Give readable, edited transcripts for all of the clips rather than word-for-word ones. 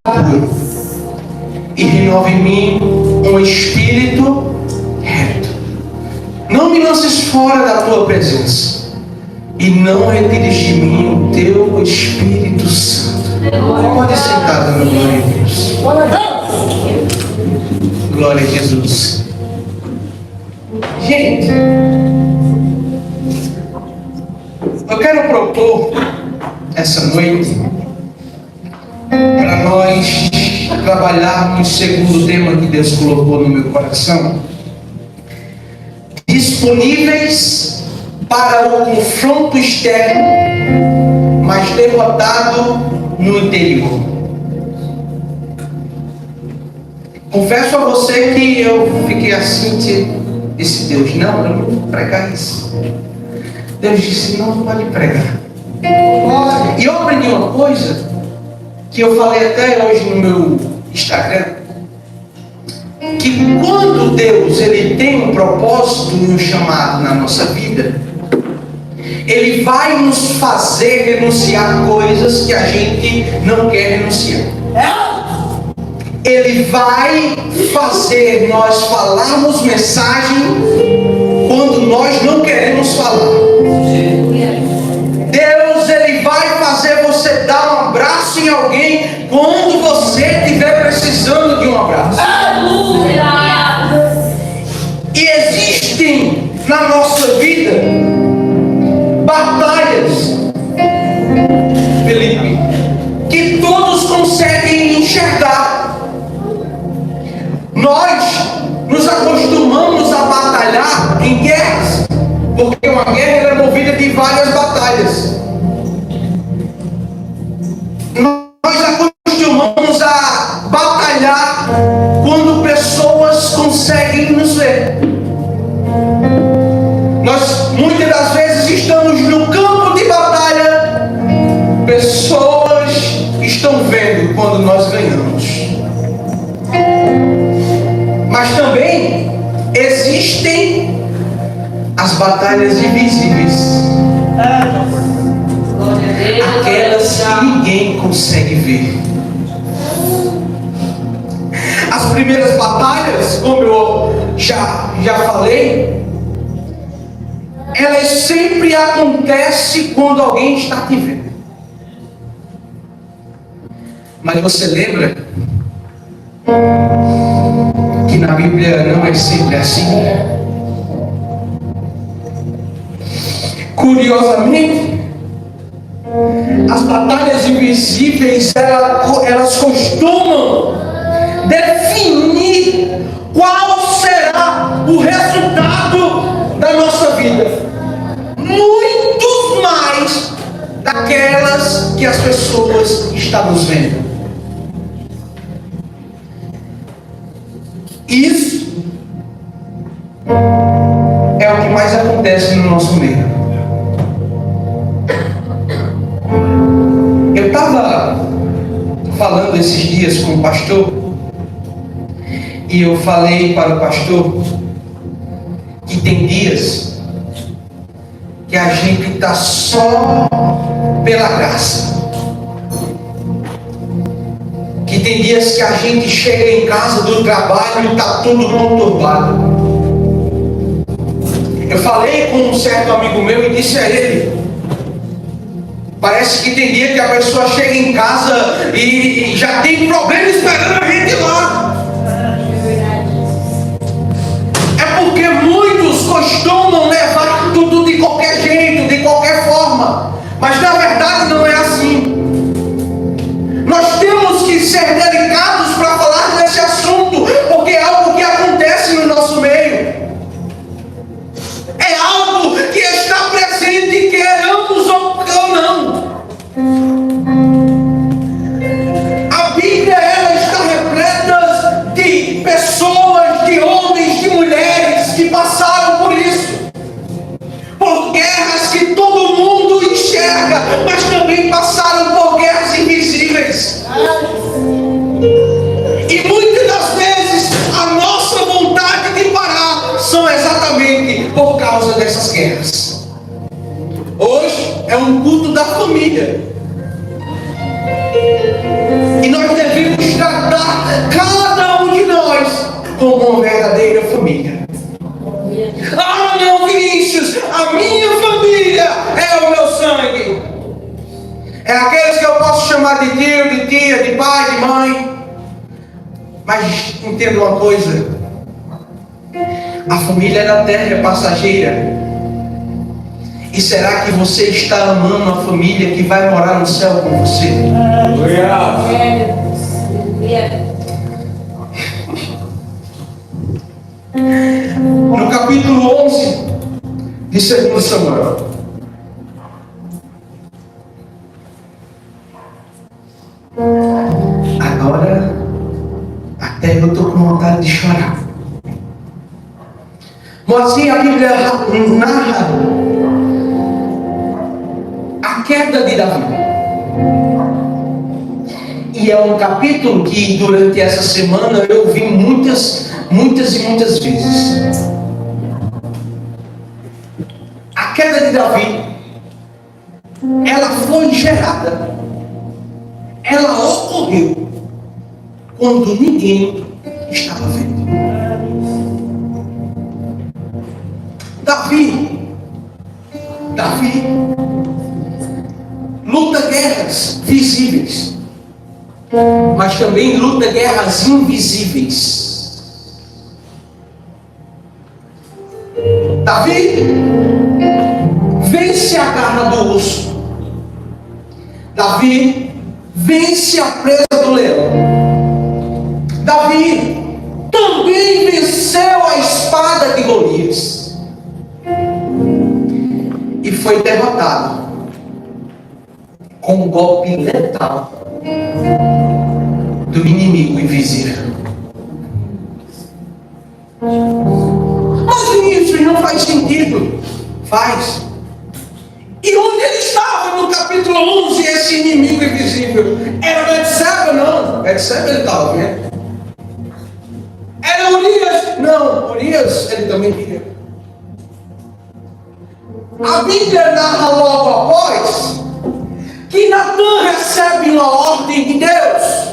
puro e renova em mim um espírito reto. Não me lances fora da tua presença e não retires de mim o teu Espírito Santo. Pode sentar, dando glória a Deus. Glória a Jesus. Gente, eu quero propor essa noite para nós trabalharmos segundo o tema que Deus colocou no meu coração: disponíveis para o confronto externo, mas derrotado no interior. Confesso a você que eu fiquei assim, disse Deus, não, eu não vou pregar isso. Deus disse, não pode pregar. E eu aprendi uma coisa que eu falei até hoje no meu Instagram, que quando Deus ele tem um propósito e um chamado na nossa vida, Ele vai nos fazer renunciar coisas que a gente não quer renunciar. Ele vai fazer nós falarmos mensagem quando nós não queremos falar. Deus ele vai fazer você dar um abraço em alguém quando você estiver precisando de um abraço. E existem na nossa vida batalhas, Felipe, que todos conseguem enxergar. Nós nos acostumamos a batalhar em guerras, porque uma guerra é movida de várias batalhas. Nós acostumamos a batalhar quando pessoas conseguem nos ver. Nós muitas das vezes estamos no campo de batalha, pessoas estão vendo quando nós ganhamos. Mas também existem as batalhas invisíveis, aquelas que ninguém consegue ver. As primeiras batalhas, como eu já falei, elas sempre acontecem quando alguém está te vendo. Mas você lembra que na Bíblia não é sempre assim? Curiosamente, as batalhas invisíveis elas costumam definir qual será o resultado da nossa vida, muito mais daquelas que as pessoas estão nos vendo. Isso é o que mais acontece no nosso meio. Eu estava falando esses dias com o pastor e eu falei para o pastor que tem dias que a gente está só pela graça. Que tem dias que a gente chega em casa do trabalho e está tudo conturbado. Eu falei com um certo amigo meu e disse a ele: parece que tem dia que a pessoa chega em casa e já tem problema esperando a gente lá. É porque muitos costumam levar tudo de qualquer jeito, de qualquer forma. Mas na verdade não é assim. Nós temos que ser delicados para falar desse assunto, porque é algo que acontece no nosso meio. É algo que está presente, queremos ou não. A Bíblia ela está repleta de pessoas, de homens, de mulheres que passaram por isso. Por guerras que todo mundo enxerga, mas também passaram por guerras invisíveis. E muitas das vezes a nossa vontade de parar são exatamente por causa dessas guerras. Hoje é um culto da família. E nós devemos tratar cada um de nós como uma verdadeira família. Ah, meu Vinícius, a minha família é o meu sangue. É aqueles que eu posso chamar de tio, de tia, de pai, de mãe. Mas entenda uma coisa: a família na terra é passageira. E será que você está amando a família que vai morar no céu com você? No capítulo 11 de 2 Samuel, agora até eu estou com vontade de chorar. Mas assim a Bíblia narra a queda de Davi. E é um capítulo que durante essa semana eu vi muitas vezes. A queda de Davi, ela foi gerada, ela ocorreu quando ninguém estava vendo. Davi luta guerras visíveis, mas também luta guerras invisíveis. Davi vence a garra do urso. Davi vence a presa do leão. Davi também venceu a espada de Golias e foi derrotado com um golpe letal do inimigo invisível. Mas isso não faz sentido. Faz. E onde ele estava no capítulo 11, esse inimigo invisível? Era Betseba? Não. Betseba ele estava vendo. Era Urias? Não. Urias ele também via. A Bíblia narra logo após que Natan recebe uma ordem de Deus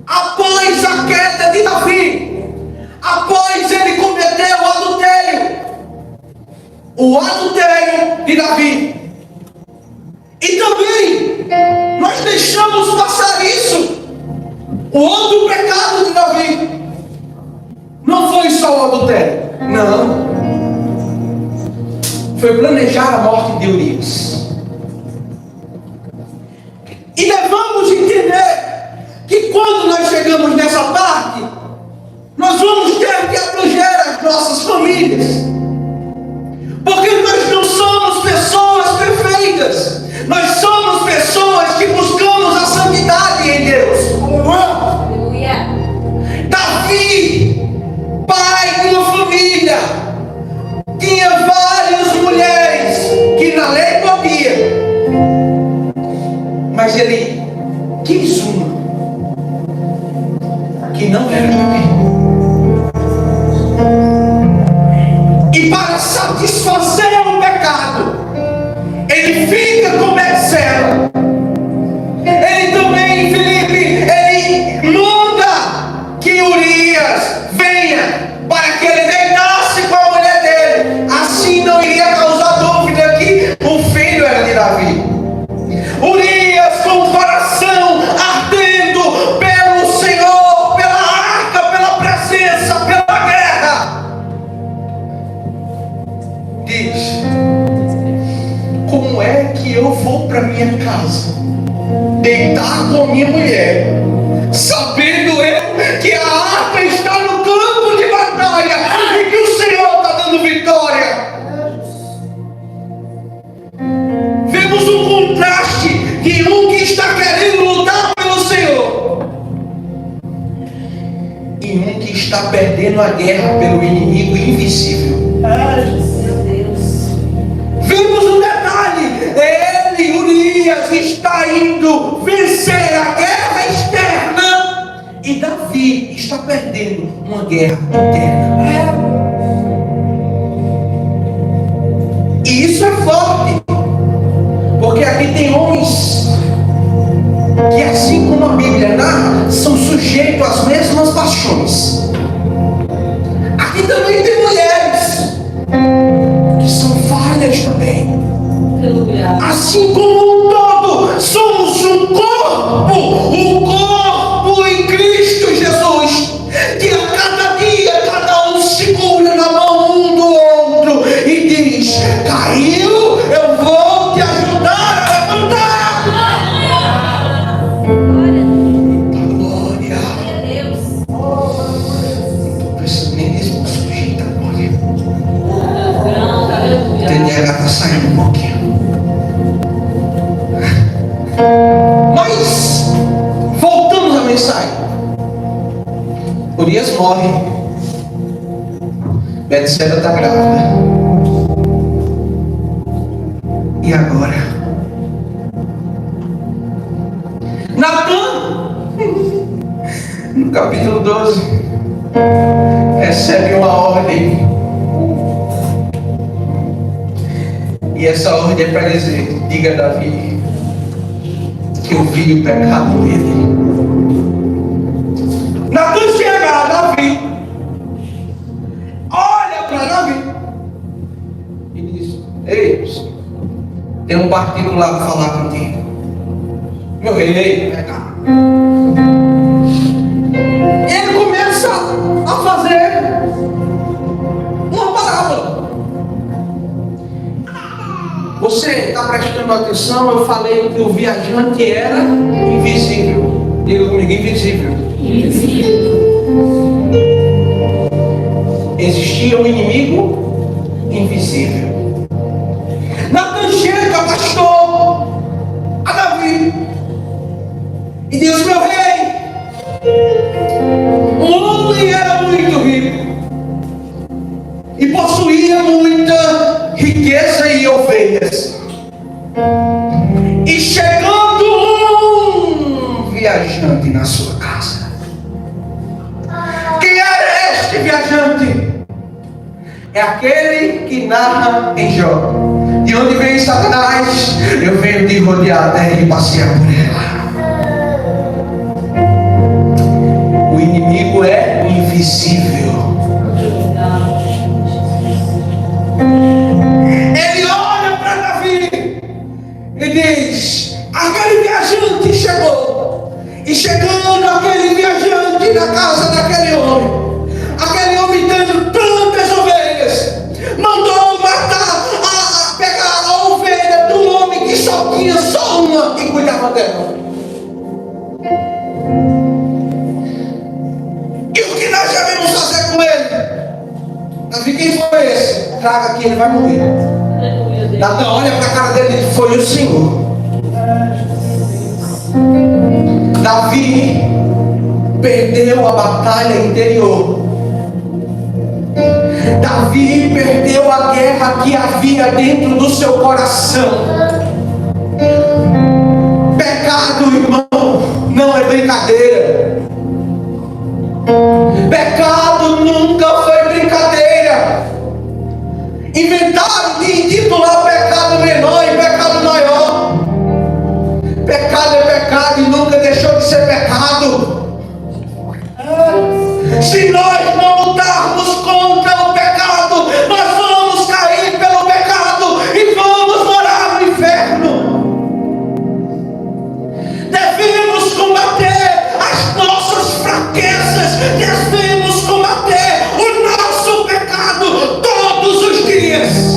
após a queda de Davi, após ele cometer o adultério de Davi. E também nós deixamos passar isso, o outro pecado de Davi. Não foi só o adultério, não, foi planejar a morte de Urias. E devemos entender que quando nós chegamos nessa parte, nós vamos ter que abranger as nossas famílias, porque nós não somos pessoas perfeitas, nós somos pessoas que buscamos a santidade em Deus. Aleluia. Davi, pai de uma família, tinha várias mulheres que na lei podia, mas ele quis uma que não era dele. E para satisfazer o pecado, ele fica com Betseba. Ele também, Filipe, ele manda que Urias venha para que ele deitasse com a mulher dele. Assim não iria causar dúvida que o filho era de Davi. Urias com o coração ardendo pelo Senhor, pela arca, pela presença, pela guerra, diz: como é que eu vou para minha casa deitar com minha mulher, sabendo eu que a arca está no campo de batalha e que o Senhor está dando vitória? Vemos um contraste de um que está querendo lutar pelo Senhor e um que está perdendo a guerra pelo inimigo invisível. Vemos um detalhe: ele, Urias, está indo vencer a guerra externa e Davi está perdendo uma guerra interna. E isso é forte, porque aqui tem homens que, assim como a Bíblia narra, são sujeitos às mesmas paixões. Aqui também tem mulheres que são falhas também. Assim como um todo, somos um corpo em Cristo Jesus, que a cada dia cada um segura na mão um do outro e diz: caiu, eu vou te ajudar a levantar. Glória a Deus. Mesmo sujeita, glória. Entendeu? Ela está saindo um pouquinho. Mas voltamos à mensagem. Urias morre. Betseba está grávida. E agora? Natan, no capítulo 12, recebe uma ordem. E essa ordem é para dizer: diga a Davi que eu vi o pecado nele. Natan chega a Davi, olha para Davi e diz: ei, tem um partido lá para falar contigo. Meu rei, pecado. Ele começa a fazer uma parábola. Você está prestando atenção? Eu falei que o viajante era invisível. Diga comigo: invisível. Existia um inimigo invisível. Natan chega, pastor, a Davi e diz: meu rei, um homem era muito rico e possuía muita riqueza e ovelhas. E chegando um viajante na sua casa. Quem era este viajante? É aquele que narra em Jó: de onde vem Satanás? Eu venho de rodear a terra e passear por ela. O inimigo é invisível. Ele olha para Davi e diz: aquele viajante chegou. E chegando aquele viajante na casa daquele homem, aquele homem tendo tantas ovelhas, mandou matar, pegar a ovelha do homem que só tinha só uma e cuidava dela. E o que nós devemos fazer com ele? Davi: quem foi esse? Traga aqui, ele vai morrer. Natan olha para a cara dele e diz: foi o Senhor. Davi perdeu a batalha interior. Davi perdeu a guerra que havia dentro do seu coração. Pecado, irmão, não é brincadeira. Pecado nunca foi brincadeira. Inventaram de intitular pecado menor e pecado maior. Pecado é pecado e nunca deixou de ser pecado. Se nós não lutarmos contra o pecado, nós vamos cair pelo pecado e vamos morar no inferno. Devemos combater as nossas fraquezas, devemos combater o nosso pecado todos os dias.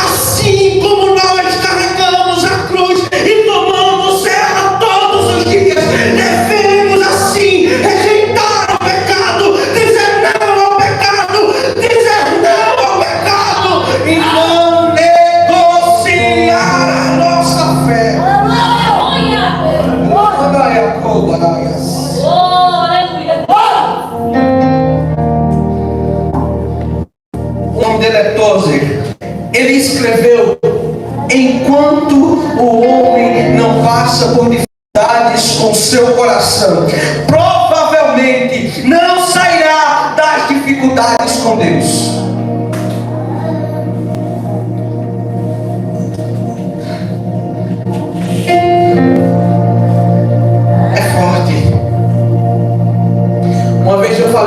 Assim como nós carregamos a cruz e tomamos ela todos os dias, devemos assim rejeitar o pecado, dizer não ao pecado, dizer não ao pecado e não negociar a nossa fé. O nome dele é Tozer. Ele escreveu: enquanto o homem não passa por dificuldades com seu coração, provavelmente não sairá das dificuldades com Deus.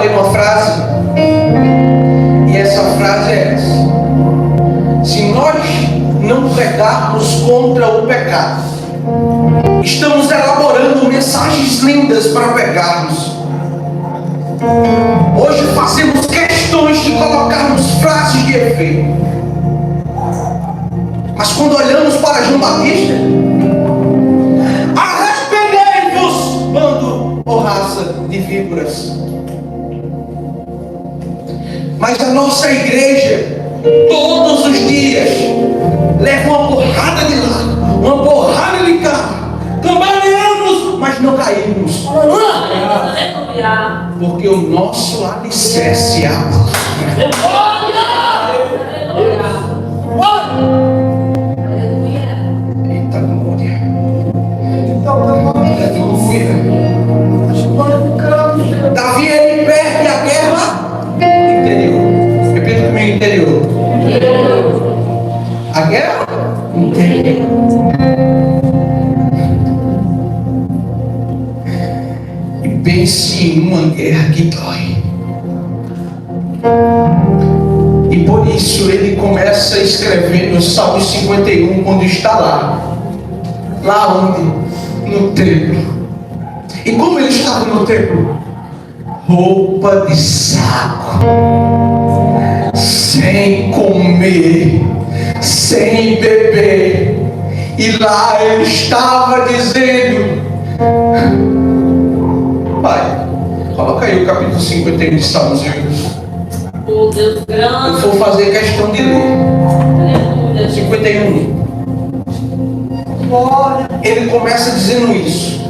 falei uma frase, e essa frase é essa: se nós não pregarmos contra o pecado, estamos elaborando mensagens lindas para pregarmos. Hoje fazemos questões de colocarmos frases de efeito, mas quando olhamos para João Batista, arrependei-vos, bando ou raça de víboras. Mas a nossa igreja, todos os dias, leva uma porrada de lá, uma porrada de cá, cambaleamos, mas não caímos. Porque o nosso alicerce é a palavra. Eita glória. Aleluia. Davi, ele perde a guerra interior. Repita comigo: interior. A guerra interior. E pense em uma guerra que dói. E por isso ele começa a escrever no Salmo 51, quando está lá onde? No templo. E como ele estava no templo? Roupa de saco, sem comer, sem beber. E lá ele estava dizendo: Pai, coloca aí o capítulo 51 de Salmos. Oh, Deus grande. Eu vou fazer questão de ler 51. Ele começa dizendo isso: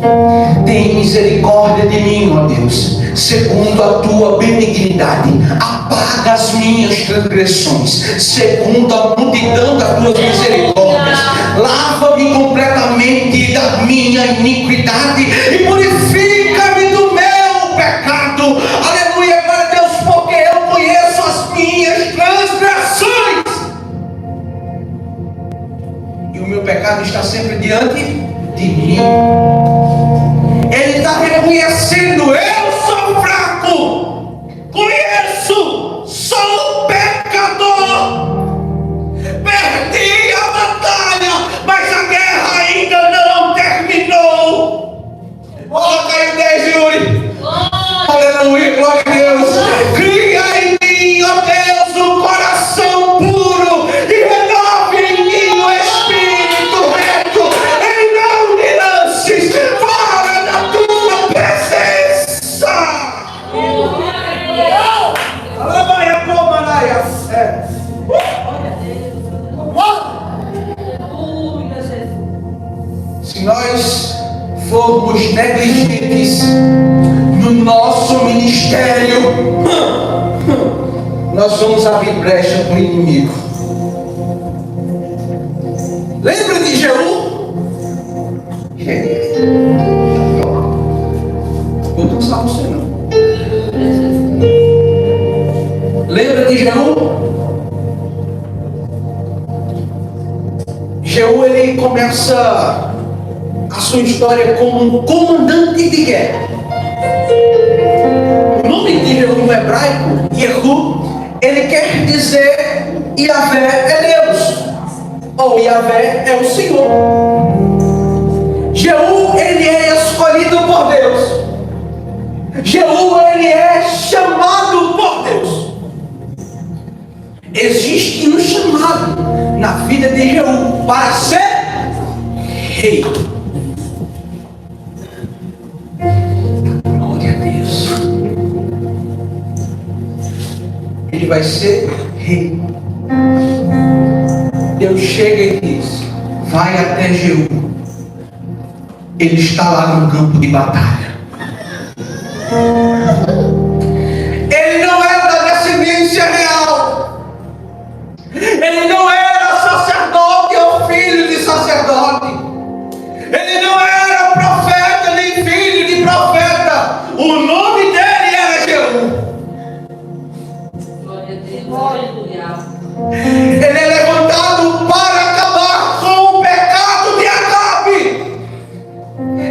tem misericórdia de mim, ó Deus, segundo a tua benignidade, apaga as minhas transgressões, segundo a multidão das tuas misericórdias, lava-me completamente da minha iniquidade e purifica-me do meu pecado. Aleluia, glória a Deus, porque eu conheço as minhas transgressões e o meu pecado está sempre diante de mim. Ele está reconhecendo: eu sou fraco, conheço, sou pecador, perdi a batalha, mas a guerra ainda não terminou. Coloca aí o 10, Yuri. Aleluia, glória a Deus. Cria em mim, ó Deus, um coração puro e renove em mim o espírito reto, e não me lances fora da tua presença. Aleluia, Pomaraia. Se nós formos negligentes no nosso ministério, nós vamos abrir brecha para o inimigo. Lembra de Jeú? Vou cansar você não. Lembra de Jeú? Jeú, ele começa a sua história como um comandante de guerra. O nome de Jeú no hebraico, Yehu, ele quer dizer Yahvé é Deus, ou Yahvé é o Senhor. Jeú, ele é escolhido por Deus. Jeú, ele é chamado por Deus. Existe um chamado na vida de Jeú para ser rei. Glória a Deus. Ele vai ser rei. Deus chega e diz: vai até Jeú. Ele está lá no campo de batalha. Ele não é da descendência real. Ele não era sacerdote ou filho de sacerdote. Ele não era profeta nem filho de profeta. O nome dele era Jeú. Glória a Deus. Aleluia. Ele é levantado para acabar com o pecado de Acabe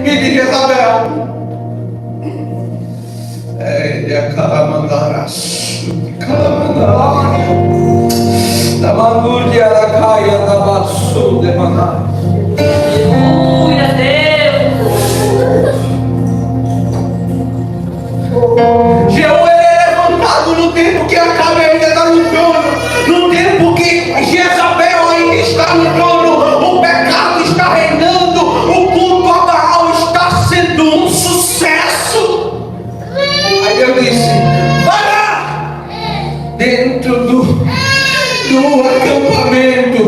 e de Jezabel. Aleluia, Deus. Jeú ele é levantado no tempo que Acabe ainda está no trono, no tempo que Jezabel ainda está no trono, o pecado está reinando, o culto a Baal está sendo um sucesso. Aí eu disse: vai lá dentro do acampamento,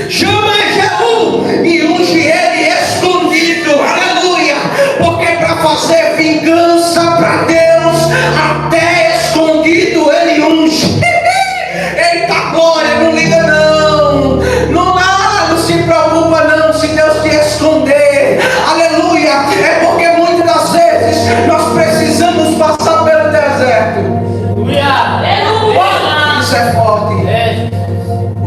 chama Jeú e unge ele escondido, aleluia, porque para fazer vingança para Deus, até escondido ele unge. Eita glória, não liga não, não se preocupa não se Deus te esconder, aleluia, é porque muitas das vezes nós precisamos passar pelo deserto. Aleluia. Isso é forte.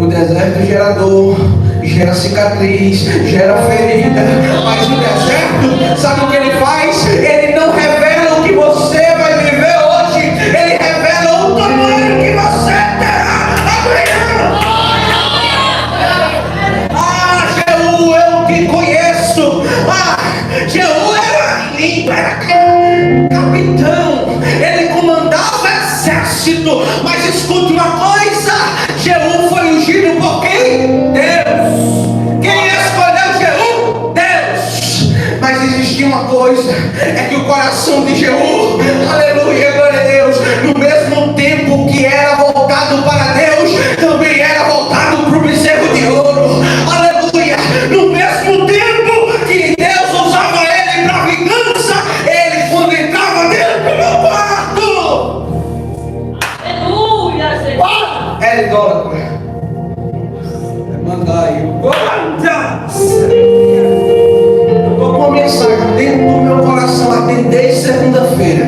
O deserto gera dor, gera cicatriz, gera ferida, mas o deserto, sabe o que ele faz? Ele não revela o que você vai viver hoje, ele revela o tamanho que você terá amanhã. Ah, Jeú, eu te conheço. Jeú era limpo, era capitão, ele comandava exército, mas escute uma coisa: Jeú foi ungido por quem? Deus. Quem escolheu Jeú? Deus. Mas existia uma coisa, é que o coração de Jeú, aleluia, glória a Deus, no mesmo tempo que era voltado para Deus, também era voltado para o bezerro de ouro, aleluia. No mesmo tempo que Deus usava ele para vingança, ele quando entrava dentro do quarto, Aleluia, Senhor. era idólatra. Mandai o guarda. Eu estou com uma mensagem dentro do meu coração até desde segunda-feira.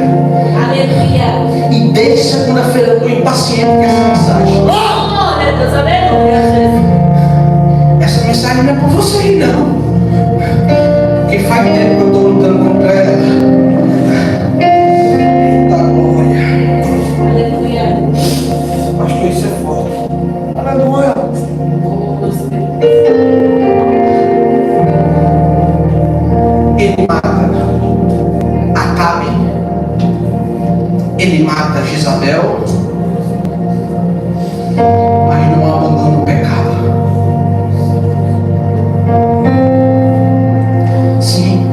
Aleluia. E desde segunda-feira eu estou impaciente com essa mensagem. Glória a Deus, aleluia, Jesus. Essa mensagem não é por vocês não. Porque faz tempo que eu estou lutando contra ela. Da glória. Aleluia. Pastor, isso é forte. Aleluia. Ele mata Acabe, ele mata Jezabel, mas não abandona o pecado. Sim,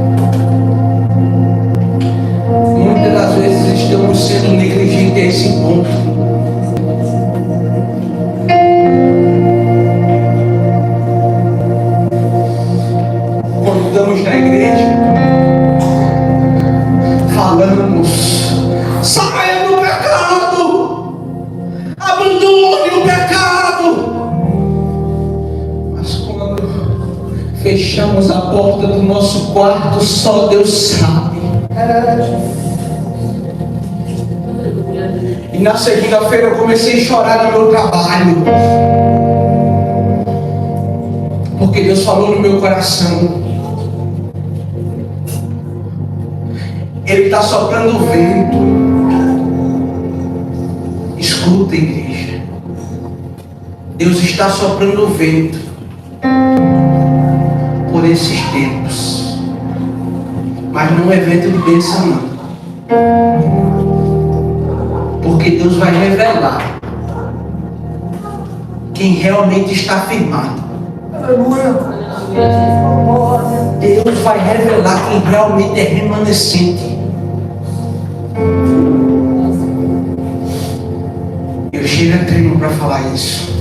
muitas das vezes estamos sendo negligentes a esse ponto. Quando estamos na igreja, falamos: saia do pecado, abandone o pecado. Mas quando fechamos a porta do nosso quarto, só Deus sabe. E na segunda-feira eu comecei a chorar no meu trabalho, porque Deus falou no meu coração: Ele está soprando o vento. Escuta, igreja. Deus está soprando o vento por esses tempos. Mas não é vento de bênção, não. Porque Deus vai revelar quem realmente está firmado. Deus vai revelar quem realmente é remanescente. Eu chego a treino para falar isso,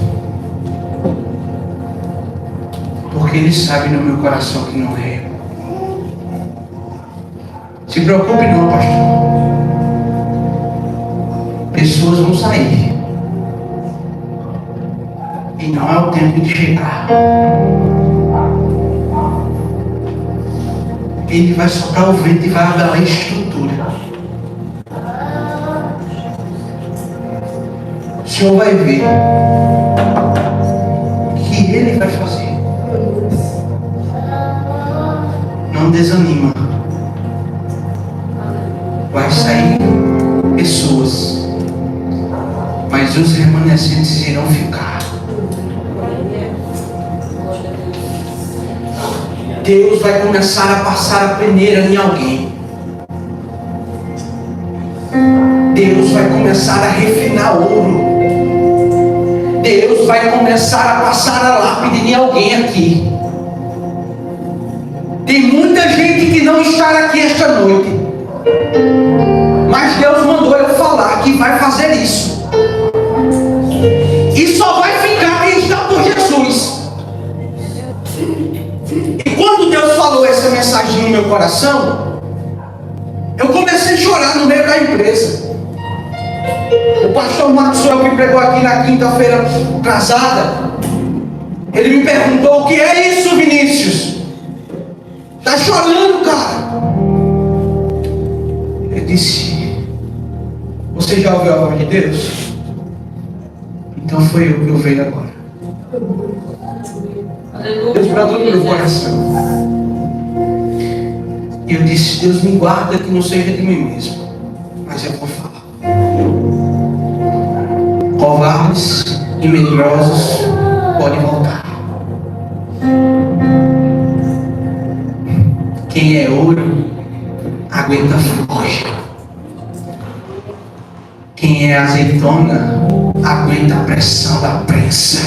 porque Ele sabe no meu coração que não é. Se preocupe não, pastor. Pessoas vão sair e não é o tempo de chegar. Ele vai soprar o vento e vai abalar a estrutura. O Senhor vai ver o que Ele vai fazer. Não desanima. Vai sair pessoas mas os remanescentes irão ficar. Deus vai começar a passar a peneira em alguém. Deus vai começar a refinar ouro. Deus vai começar a passar a lápide em alguém aqui. Tem muita gente que não está aqui esta noite, mas Deus mandou eu falar que vai fazer isso. E só vai ficar quem está por Jesus. E quando Deus falou essa mensagem no meu coração, eu comecei a chorar no meio da empresa. O pastor Maxwell, que pregou aqui na quinta-feira atrasada, ele me perguntou: o que é isso, Vinícius? Está chorando, cara? Eu disse: você já ouviu a voz de Deus? Então foi eu que ouvi agora. Deus bradou no meu coração. E eu disse: Deus, me guarda que não seja de mim mesmo, mas eu vou falar. Covardes e medrosos podem voltar. Quem é ouro aguenta forja. Quem é azeitona aguenta a pressão da prensa.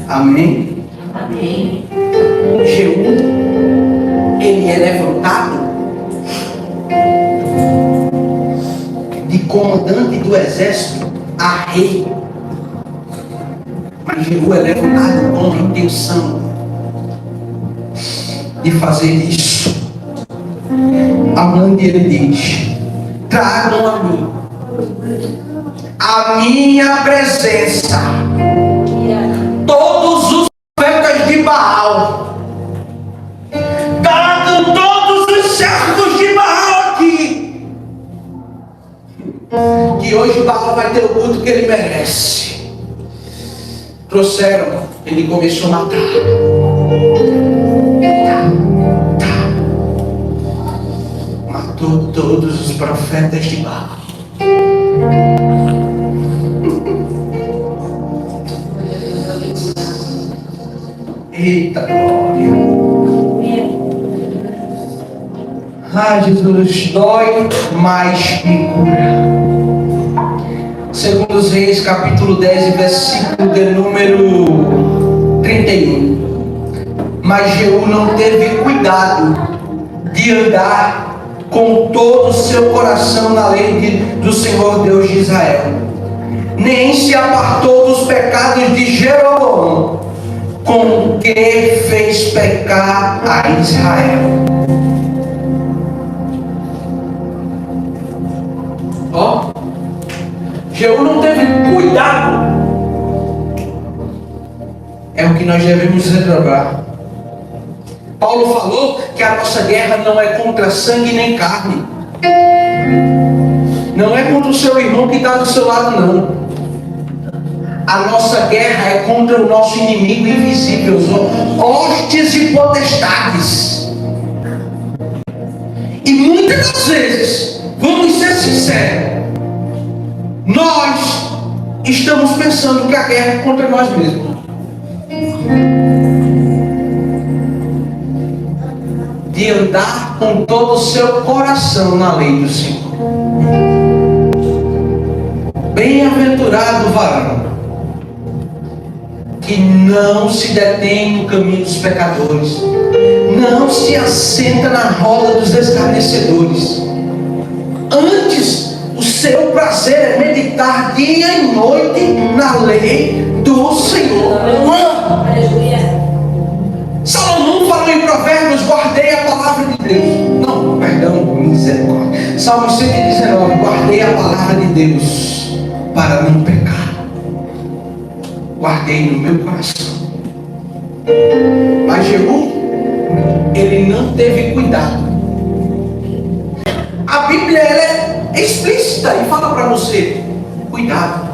Amém? Amém. Jeú, ele é levantado de comandante do exército a rei. Mas Jeú é levantado com a intenção de fazer isso. Aonde ele diz: tragam a mim a minha presença todos os profetas de Baal. Tragam todos os servos de Baal aqui, que hoje Baal vai ter o culto que ele merece. Trouxeram, ele começou a matar. Matou todos os profetas de Baal. Eita glória! Ah, Jesus, dói, mas me cura. Segundo os Reis, capítulo 10, versículo de número 31. Mas Jeú não teve cuidado de andar com todo o seu coração na lei do Senhor Deus de Israel, nem se apartou dos pecados de Jeroboão, com que fez pecar a Israel. Ó, Jeú não teve cuidado. É o que nós devemos lembrar. Paulo falou que a nossa guerra não é contra sangue nem carne. Não é contra o seu irmão que está do seu lado, não. A nossa guerra é contra o nosso inimigo invisível, os hostes e potestades. E muitas das vezes, vamos ser sinceros, nós estamos pensando que a guerra é contra nós mesmos. De andar com todo o seu coração na lei do Senhor. Bem-aventurado o varão que não se detém no caminho dos pecadores, não se assenta na roda dos escarnecedores. Antes, o seu prazer é meditar dia e noite na lei do Senhor. Salomão falou em Provérbios: guardei a palavra de Deus. Não, perdão, misericórdia. Salmo 119: guardei a palavra de Deus para não pecar. Guardei no meu coração. Mas Jeú, ele não teve cuidado. A Bíblia ela é explícita e fala para você: cuidado.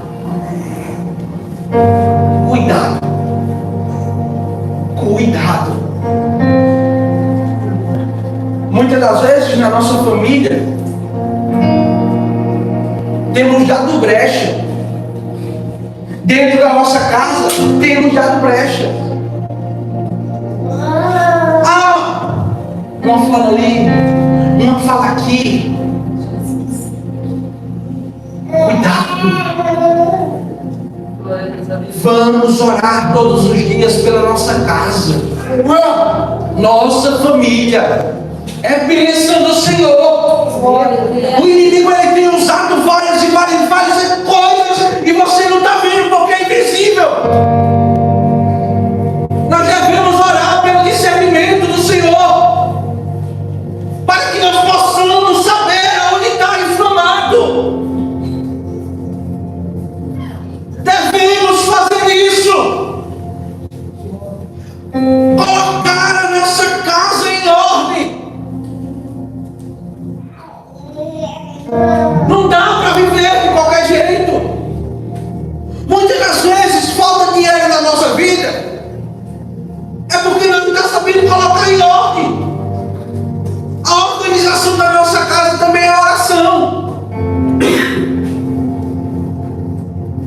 Cuidado. Cuidado. Muitas das vezes na nossa família temos dado brecha. Dentro da nossa casa, temos dado brecha. Uma fala ali, uma fala aqui. Cuidado. Vamos orar todos os dias pela nossa casa, nossa família. É bênção do Senhor. O inimigo ele tem usado várias coisas e você não está vendo porque é invisível. Nós devemos orar pelo discernimento do Senhor, para que nós possamos saber onde está inflamado. Devemos fazer isso. Colocar a nossa casa em ordem. Não dá para viver de qualquer jeito. Muitas das vezes falta dinheiro na nossa vida. É porque nós não estamos sabendo colocar em ordem. A organização da nossa casa também é oração.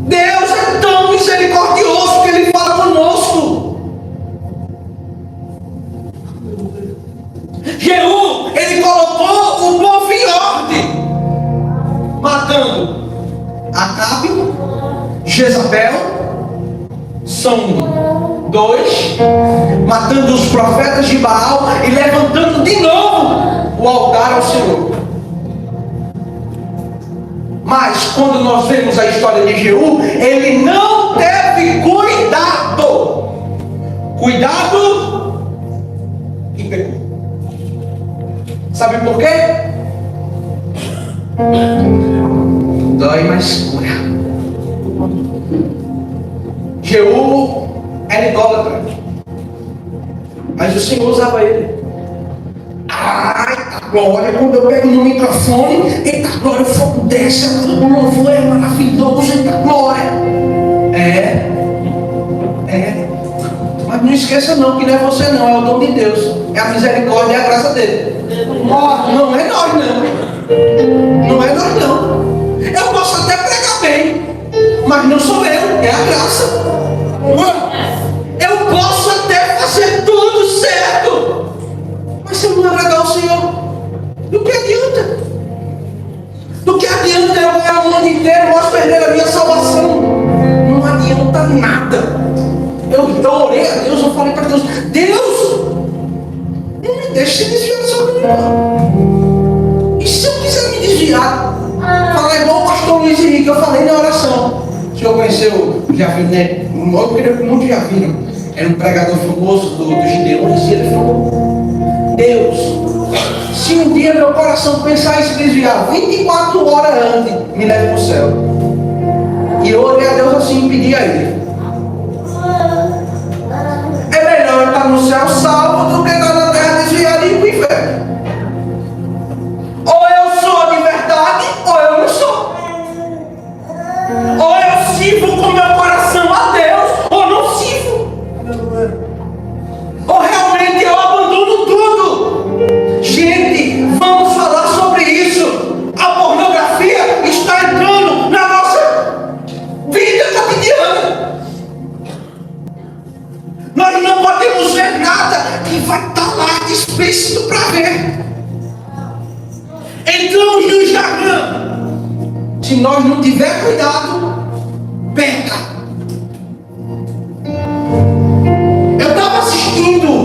Deus é tão misericordioso que Ele fala conosco. Jeú, ele colocou o povo em ordem, matando Acabe, Jezabel, são 2, matando os profetas de Baal e levantando de novo o altar ao Senhor. Mas quando nós vemos a história de Jeú, ele não teve cuidado. Cuidado e pecou. Sabe por quê? Dói, mas cura. Jeú era idólatra, mas o Senhor usava ele. Ai, a glória, quando eu pego no microfone, eita glória, o fogo desce, o louvor é maravilhoso, eita glória. Mas não esqueça não, que não é você não, é o dom de Deus, é a misericórdia e a graça dele. Não é nós não, não é nós não. Eu posso até pregar bem, mas não sou eu, é a graça. Eu posso até fazer tudo certo, mas se eu não agradar o Senhor, do que adianta? Do que adianta eu ganhar o mundo inteiro, mas perder a minha salvação? Não adianta nada. Eu orei a Deus, eu falei para Deus, não me deixe se desviar do seu caminho. E se eu quiser me desviar? Falar igual o pastor Luiz Henrique, eu falei na oração. O senhor conheceu, já viu, né? Eu creio que muitos já viram. Era um pregador famoso dos Gideões, e ele falou: Deus, se um dia meu coração pensar em se desviar 24 horas antes, me leve para o céu. E eu orei a Deus assim e pedi a ele. É melhor eu estar no céu salvo do que estar na terra desviado e ir para o inferno. Ou eu sou de verdade, ou eu não sou. Ou eu sirvo com meu coração a Deus, ou não sirvo. Ou realmente eu abandono tudo. Gente, vamos falar sobre isso. A pornografia está entrando na nossa vida cotidiana. Nós não podemos ver nada que vai estar lá explícito para ver. Entramos no Instagram. Se nós não tiver cuidado, peca. Eu estava assistindo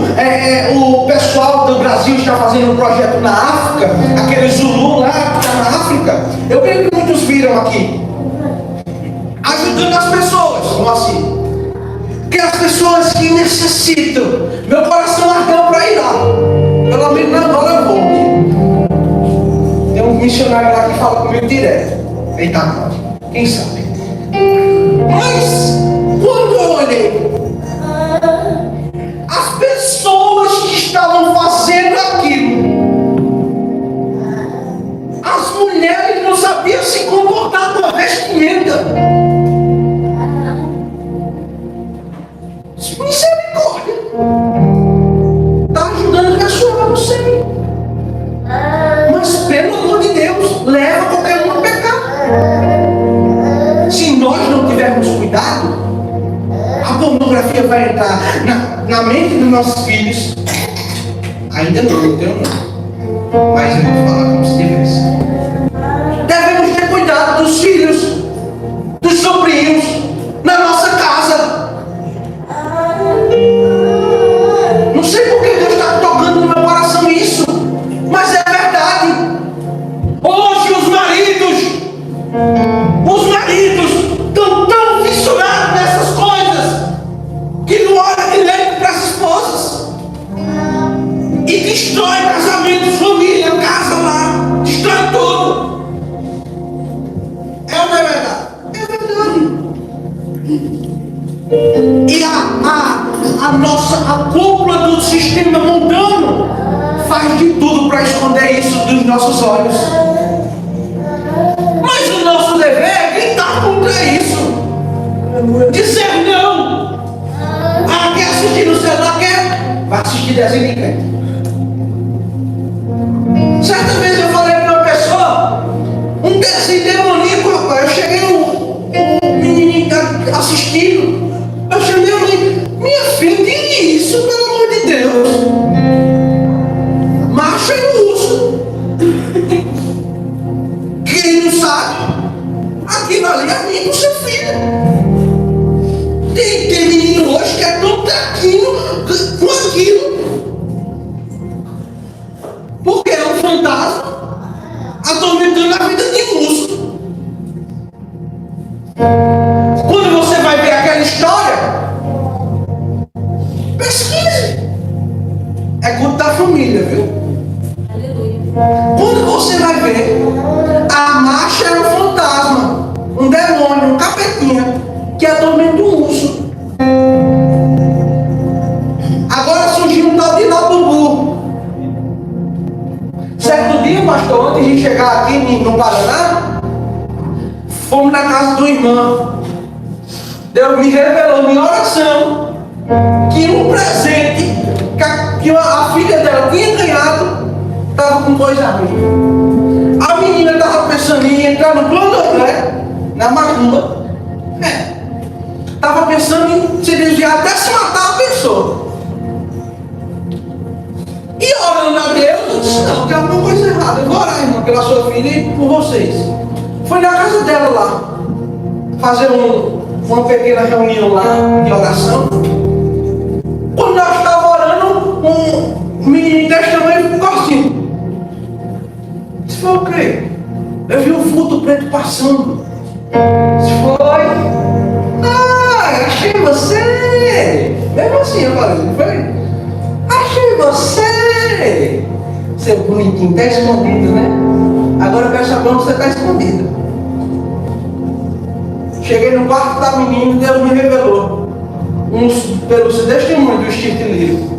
o pessoal do Brasil está fazendo um projeto na África, aquele Zulu lá que está na África. Eu creio que muitos viram aqui, ajudando as pessoas, como assim? Que as pessoas que necessitam. Meu coração ardeu para ir lá. Pelo menos agora eu vou. Tem um missionário lá que fala comigo direto. Eita, quem sabe? Mas quando eu olhei, as pessoas que estavam fazendo aquilo, as mulheres não sabiam se comportar com a vestimenta. Misericórdia. Está ajudando a pessoa, não sei. Mas pelo amor de Deus, leva qualquer um a pecar. vai entrar na mente dos nossos filhos. Ainda não tenho não. Mas eu vou falar como se tivesse. Devemos ter cuidado dos filhos, dos sobrinhos, na nossa casa. Não sei por que Deus está tocando no meu coração isso, mas é verdade. Hoje os maridos estão tão fisurados nessas coisas que não olham direito para as esposas e destrói casamentos, família, casa lá, destrói tudo. É ou não é verdade? É verdade. E a cúpula do sistema mundano faz de tudo para esconder isso dos nossos olhos. Mas o nosso dever é gritar contra isso. Dizer não. Ah, quer assistir no celular? Quer? Vai assistir desenho de crente. Certa vez eu falei para uma pessoa, um desenho demoníaco, rapaz. Eu cheguei, um menininho assistindo. Eu chamei e falei, minha filha, tire isso, pelo amor de Deus. Macho é urso. Quem não sabe, aquilo ali é amigo do seu filho. Tem menino hoje que é tão traquinho com aquilo. Porque é um fantasma atormentando a vida de um urso. Quando você vai ver aquela história, pesquise. É culto da família, viu? Aleluia. Quando você vai ver, a marcha era um fantasma, um demônio, um capetinha, que atormenta um urso. Agora surgiu um tal de Nabubu. Certo dia, pastor, antes de chegar aqui no Paraná, fomos na casa do irmão. Deus me revelou em oração que um presente que a filha dela tinha ganhado estava com coisa ruim. A menina estava pensando em entrar no candomblé, na macumba. Estava pensando em se desviar até se matar a pessoa. E orando a Deus, eu disse, não, tem alguma coisa errada. Eu vou orar, irmão, pela sua filha e por vocês. Foi na casa dela lá, fazer uma pequena reunião lá de oração. Quando nós estávamos orando, um menino desse tamanho ficou assim. Isso foi o quê? Eu vi um vulto preto passando. Isso foi. Ah, achei você. Mesmo assim eu falei, não foi? Achei você. Seu bonitinho, está escondido, né? Agora eu quero saber onde você está escondido. Cheguei no quarto da menina e Deus me revelou pelo seu testemunho do Espírito livre.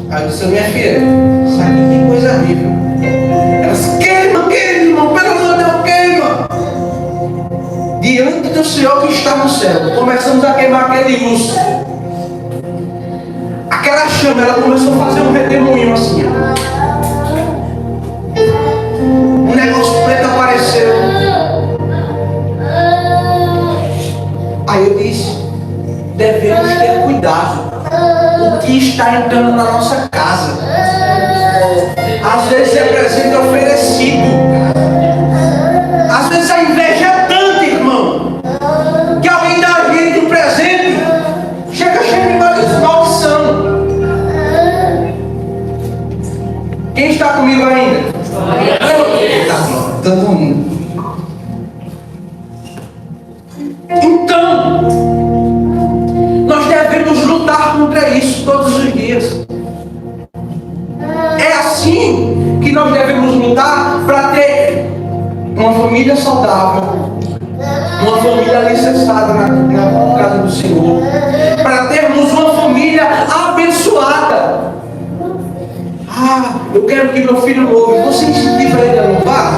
Aí eu disse, minha filha, isso aqui tem coisa horrível. Elas queima, irmão, pelo amor de Deus, queima. Diante do Senhor que está no céu, começamos a queimar aquele urso. Aquela chama, ela começou a fazer um redemoinho assim. Um negócio preto apareceu. Aí eu disse, devemos ter cuidado. O que está entrando na nossa casa. Às vezes é presente oferecido. Às vezes a inveja é tanta, irmão, que alguém dá a gente um presente, chega cheio de maldição. Quem está comigo ainda? Todo mundo. Então, nós devemos lutar contra isso todos os dias. É assim que nós devemos lutar para ter uma família saudável, uma família alicerçada na casa do Senhor, para termos uma família abençoada. Ah, eu quero que meu filho louve. Você incentiva ele a louvar?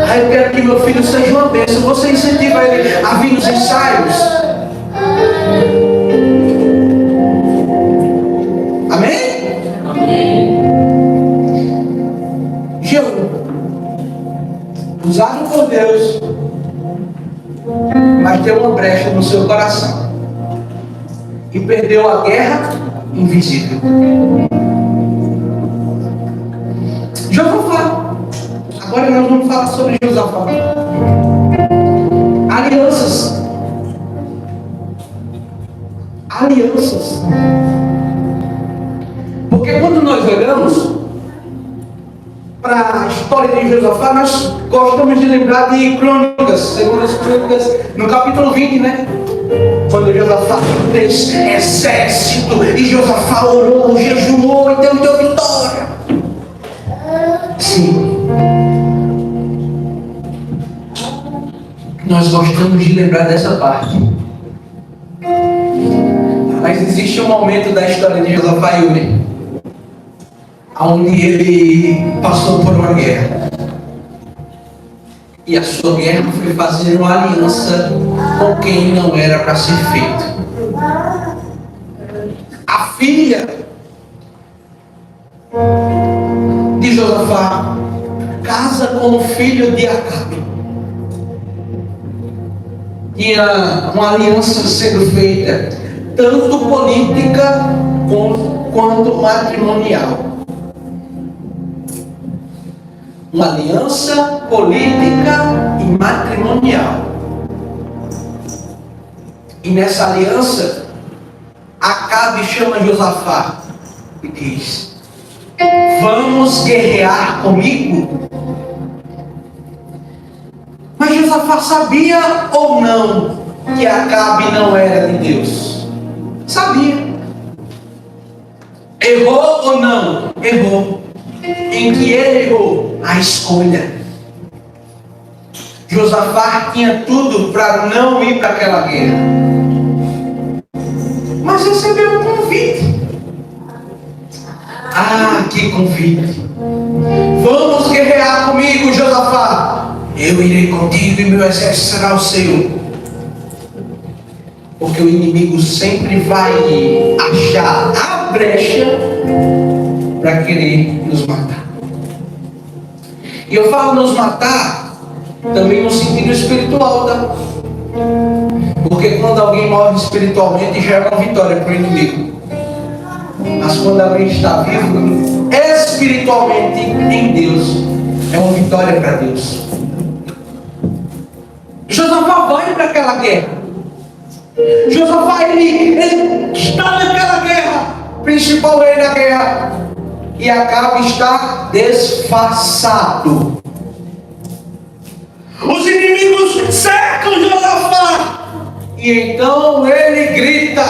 Ah, eu quero que meu filho seja uma bênção. Você incentiva ele a vir nos ensaios? Amém? Amém. Jeú, usado por Deus, mas deu uma brecha no seu coração e perdeu a guerra invisível. Josafá. Agora nós vamos falar sobre Josafá. Alianças. Alianças. Porque quando nós olhamos para a história de Josafá, nós gostamos de lembrar de Crônicas, segundo as Crônicas, no capítulo 20, né? Quando Josafá fez exército e Josafá orou, jejuou e deu vitória. Sim. Nós gostamos de lembrar dessa parte. Mas existe um momento da história de Josafá e Yuri, onde ele passou por uma guerra. E a sua guerra foi fazer uma aliança com quem não era para ser feito. A filha de Josafá casa com o filho de Acabe. Tinha uma aliança sendo feita, tanto política quanto matrimonial. Uma aliança política e matrimonial. E nessa aliança, Acabe chama Josafá e diz: vamos guerrear comigo? Mas Josafá sabia ou não que Acabe não era de Deus? Sabia. Errou ou não? Errou. Em que ele errou? A escolha. Josafá tinha tudo para não ir para aquela guerra, mas recebeu um convite. Ah, que convite! Vamos guerrear comigo, Josafá. Eu irei contigo e meu exército será o seu. Porque o inimigo sempre vai achar a brecha para querer nos matar. E eu falo nos matar também no sentido espiritual, tá? Porque quando alguém morre espiritualmente já é uma vitória para o inimigo. Mas quando alguém está vivo espiritualmente em Deus, é uma vitória para Deus. Josafá vai para aquela guerra. Josafá ele está naquela guerra, principal rei da guerra, e Acabe está disfarçado. Os inimigos cercam Josafá, e então ele grita: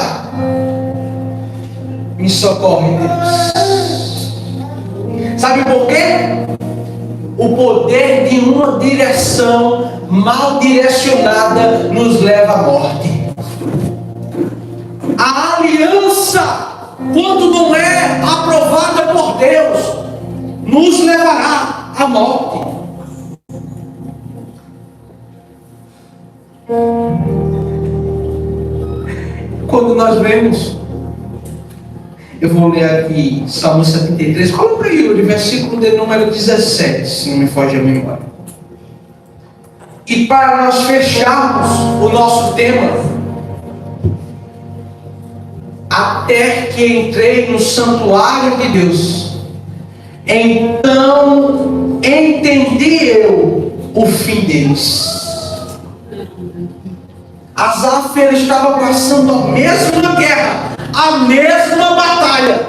me socorre, Deus. Sabe por quê? O poder de uma direção mal direcionada nos leva à morte. A aliança, quando não é aprovada por Deus, nos levará à morte. Quando nós vemos, eu vou ler aqui Salmo 73, coloca aí o versículo de número 17, se não me foge a memória. E para nós fecharmos o nosso tema: até que entrei no santuário de Deus, então entendi eu o fim deles. Asaf, ele estava passando a mesma guerra, a mesma batalha.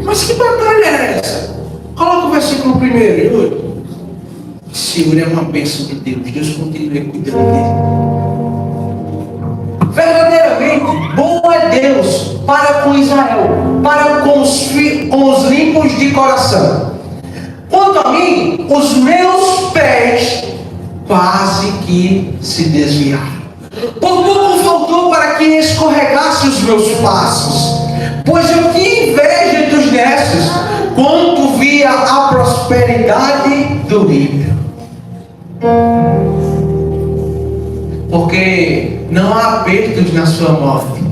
Mas que batalha é essa? Coloca o versículo primeiro, Yuri. Senhor, é uma bênção de Deus. Deus continue cuidando dele. Verdadeiramente, bom é Deus para com Israel, para com os limpos de coração. Quanto a mim, os meus pés quase que se desviaram. Por pouco faltou para que escorregasse os meus passos, pois eu tinha inveja dos nécios, quando via a prosperidade do ímpio. Porque não há apertos na sua morte,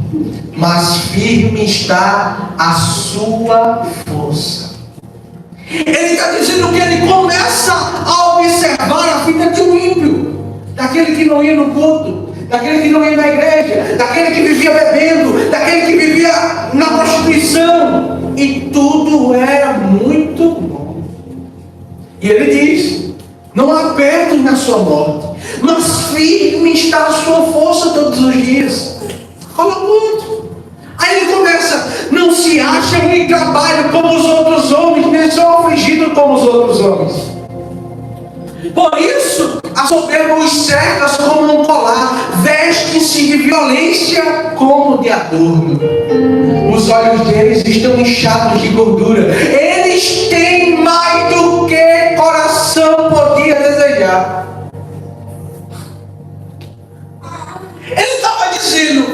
mas firme está a sua força. Ele está dizendo que ele começa a observar a vida de um ímpio, daquele que não ia no culto, daquele que não ia na igreja, daquele que vivia bebendo, daquele que vivia na prostituição, e tudo era muito bom. E ele diz: não apertem na sua morte, mas firme está a sua força todos os dias. Fala muito. Aí ele começa: não se acham em trabalho como os outros homens, nem são afligidos como os outros homens. Por isso, a soberba os cerca como um colar, vestem-se de violência como de adorno. Os olhos deles estão inchados de gordura. Eles têm mais do que coração podia desejar. Ele estava dizendo: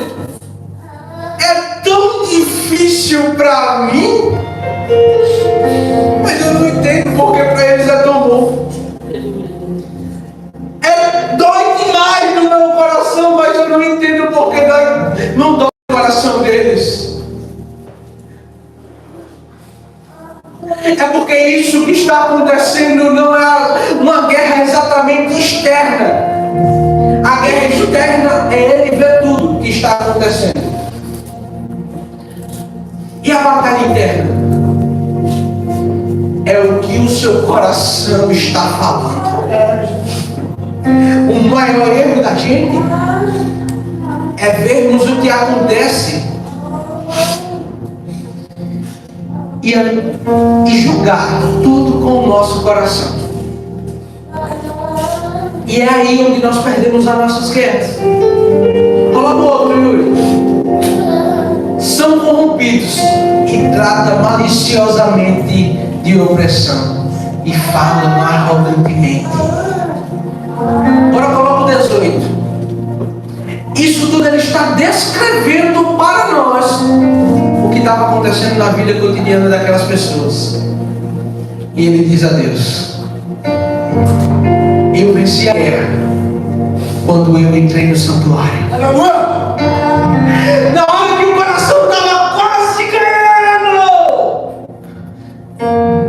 é tão difícil para mim, mas eu não entendo porque para eles é tão bom. Dói demais no meu coração, mas eu não entendo porque não dói no coração deles. É porque isso que está acontecendo não é uma guerra exatamente externa. A guerra externa é ele ver tudo que está acontecendo. E a batalha interna é o que o seu coração está falando. O maior erro da gente é vermos o que acontece e julgar tudo com o nosso coração. E é aí onde nós perdemos as nossas guerras. Fala no outro, Yuri. São corrompidos e tratam maliciosamente de opressão e falam arrogantemente. Agora coloca o 18. Isso tudo ele está descrevendo para nós o que estava acontecendo na vida cotidiana daquelas pessoas. E ele diz a Deus: eu venci a guerra quando eu entrei no santuário. Na hora que o coração estava quase ganhando,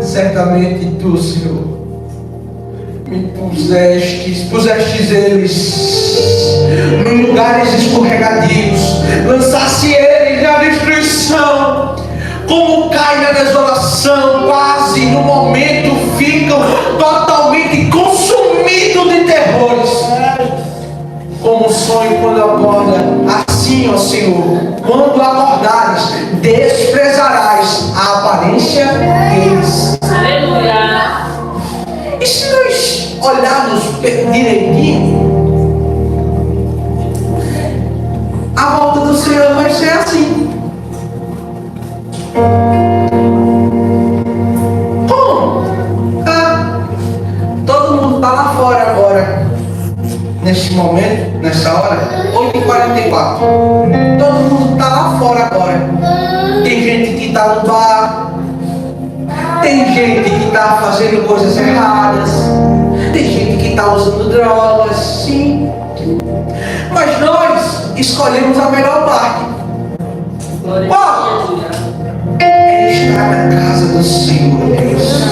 certamente tu, Senhor, me pusestes eles em lugares escorregadios, lançasse eles na destruição, como cai na desolação, quase no momento ficam totalmente consumidos de terrores, como um sonho quando acorda. Assim, ó Senhor, quando acordares, desprezarás a aparência deles. Aleluia. E se nós olharmos direitinho, a volta do Senhor vai ser assim. Como? Todo mundo está lá fora agora, neste momento, nessa hora, 8h44. Todo mundo está lá fora agora. Tem gente que está no bar, tem gente que está fazendo coisas erradas, tem gente que está usando drogas, sim. Mas nós escolhemos a melhor parte. Qual? É estar na casa do Senhor Deus.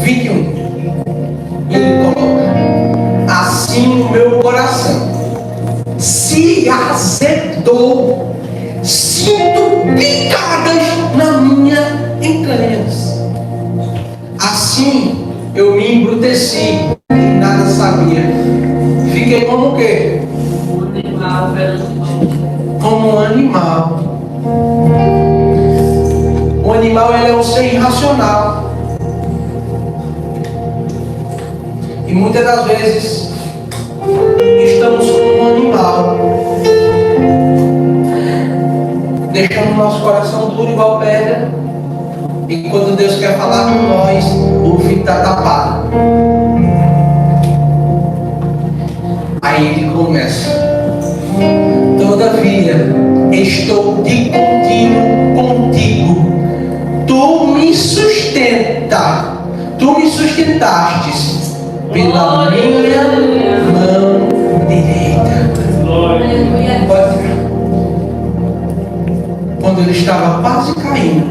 21. Ele coloca: assim o meu coração se azedou, sinto picadas na minha entranhas. Assim eu me embruteci e nada sabia. Fiquei como o quê? Como um animal. O animal, ele é um ser irracional. E muitas das vezes estamos como um animal. Deixamos nosso coração duro igual pedra. E quando Deus quer falar com nós, o ouvido está tapado. Aí ele começa: todavia, estou de contínuo contigo. Tu me sustentastes pela minha mão direita. Quando ele estava quase caindo,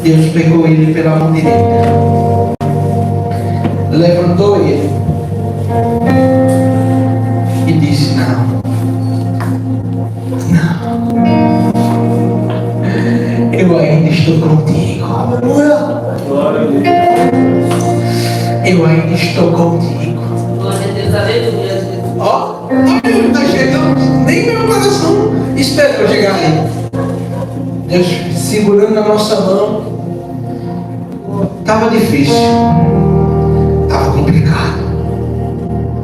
Deus pegou ele pela mão direita, levantou ele e disse: não, eu ainda estou contigo. Eu ainda estou contigo. Glória a Deus, aleluia. Ó, amigo, está chegando. Nem meu coração espera eu chegar aí. Deus segurando na nossa mão. Estava difícil, estava complicado,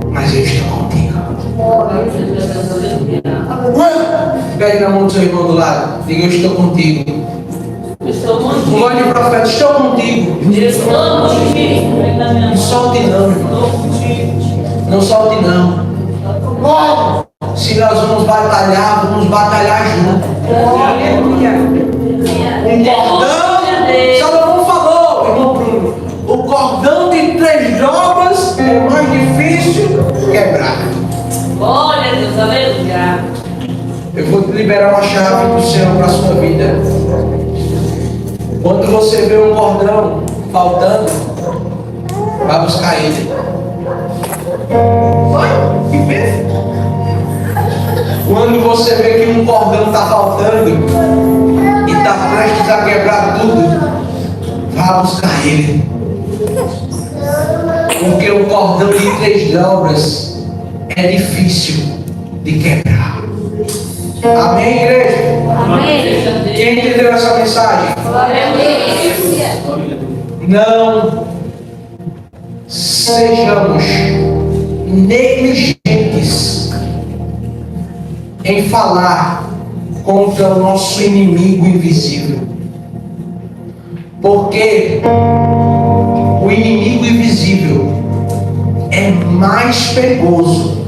mas eu estou contigo. Glória a Deus, aleluia. Pegue na mão do seu irmão do lado, diga: eu estou contigo. Estou O contigo. glória de profeta: estou contigo. Estou contigo. Não solte não, irmão. Não solte não. Se nós vamos batalhar juntos. Cordão, Salomão falou, irmão Bruno, o cordão de 3 dobras é mais difícil quebrar. Glória a Deus, aleluia. Eu vou te liberar uma chave do céu para a sua vida. Quando você vê um cordão faltando, vá buscar ele. Vai, que pensa? Quando você vê que um cordão está faltando e está prestes a quebrar tudo, vá buscar ele. Porque o cordão de 3 dobras é difícil de quebrar. Amém, igreja? Amém. Quem entendeu essa mensagem? Glória a Deus. Não sejamos negligentes em falar contra o nosso inimigo invisível, porque o inimigo invisível é mais perigoso